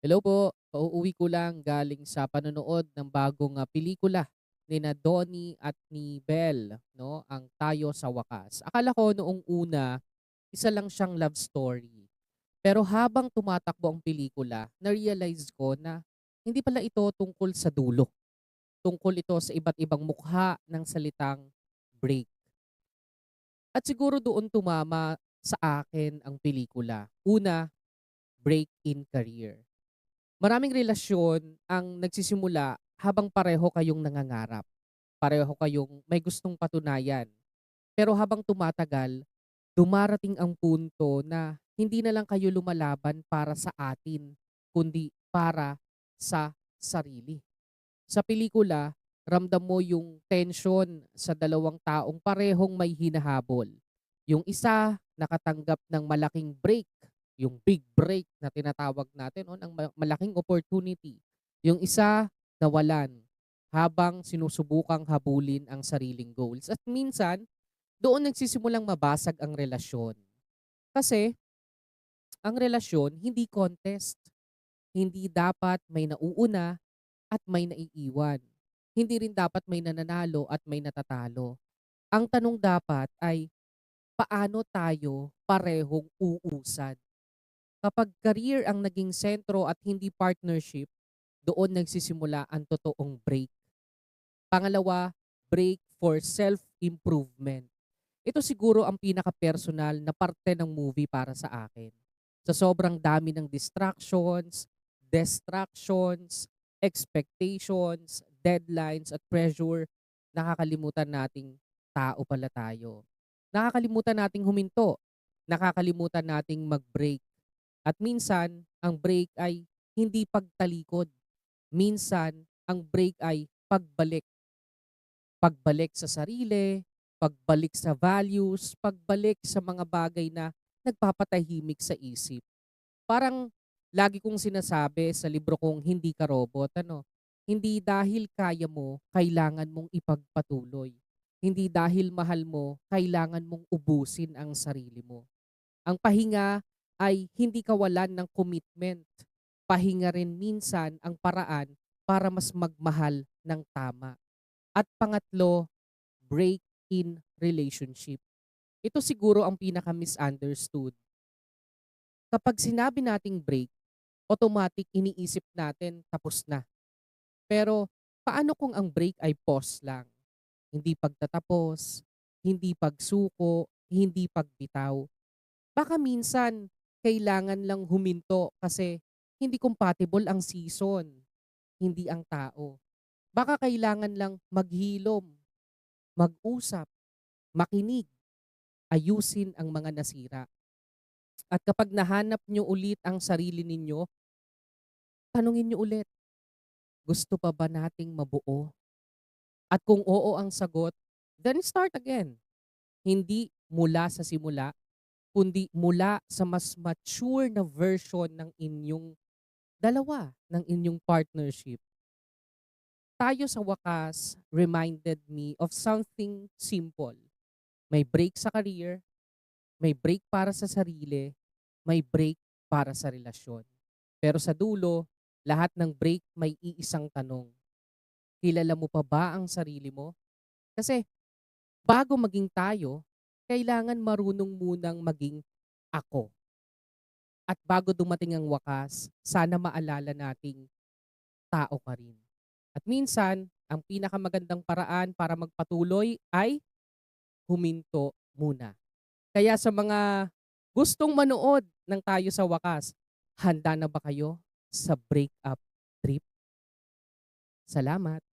Hello po, pauuwi ko lang galing sa panonood ng bagong pelikula nina Donnie at ni Belle, 'no, ang Tayo sa Wakas. Akala ko noong una, isa lang siyang love story. Pero habang tumatakbo ang pelikula, na-realize ko na hindi pala ito tungkol sa dulo. Tungkol ito sa iba't ibang mukha ng salitang break. At siguro doon tumama sa akin ang pelikula. Una, break in career. Maraming relasyon ang nagsisimula habang pareho kayong nangangarap, pareho kayong may gustong patunayan. Pero habang tumatagal, dumarating ang punto na hindi na lang kayo lumalaban para sa atin, kundi para sa sarili. Sa pelikula, ramdam mo yung tension sa dalawang taong parehong may hinahabol. Yung isa, nakatanggap ng malaking break, yung big break na tinatawag natin, no, ng malaking opportunity. Yung isa, nawalan habang sinusubukang habulin ang sariling goals. At minsan, doon nagsisimulang mabasag ang relasyon. Kasi ang relasyon, hindi contest. Hindi dapat may nauuna at may naiiwan. Hindi rin dapat may nananalo at may natatalo. Ang tanong dapat ay paano tayo parehong uusad? Kapag career ang naging sentro at hindi partnership, doon nagsisimula ang totoong break. Pangalawa, break for self-improvement. Ito siguro ang pinaka-personal na parte ng movie para sa akin. Sa sobrang dami ng distractions, expectations, deadlines at pressure, nakakalimutan nating tao pala tayo. Nakakalimutan nating huminto. Nakakalimutan nating mag-break. At minsan, ang break ay hindi pagtalikod. Minsan, ang break ay pagbalik. Pagbalik sa sarili, pagbalik sa values, pagbalik sa mga bagay na nagpapatahimik sa isip. Parang lagi kong sinasabi sa libro kong Hindi Ka Robot, hindi dahil kaya mo, kailangan mong ipagpatuloy. Hindi dahil mahal mo, kailangan mong ubusin ang sarili mo. Ang pahinga ay hindi kawalan ng commitment. Pahinga rin minsan ang paraan para mas magmahal ng tama. At pangatlo, break in relationship. Ito siguro ang pinaka-misunderstood. Kapag sinabi nating break, automatic iniisip natin tapos na. Pero paano kung ang break ay pause lang? Hindi pagtatapos, hindi pagsuko, hindi pagbitaw. Baka minsan kailangan lang huminto kasi hindi compatible ang season, hindi ang tao. Baka kailangan lang maghilom, mag-usap, makinig, ayusin ang mga nasira. At kapag nahanap nyo ulit ang sarili ninyo, tanungin nyo ulit, gusto pa ba nating mabuo? At kung oo ang sagot, then start again. Hindi mula sa simula, kundi mula sa mas mature na version ng inyong dalawa, ng inyong partnership. Tayo sa wakas reminded me of something simple. May break sa career, may break para sa sarili, may break para sa relasyon. Pero sa dulo, lahat ng break may iisang tanong. Kilala mo pa ba ang sarili mo? Kasi bago maging tayo, kailangan marunong munang maging ako. At bago dumating ang wakas, sana maalala nating tao ka rin. At minsan, ang pinakamagandang paraan para magpatuloy ay huminto muna. Kaya sa mga gustong manood ng Tayo sa Wakas, handa na ba kayo sa breakup trip? Salamat.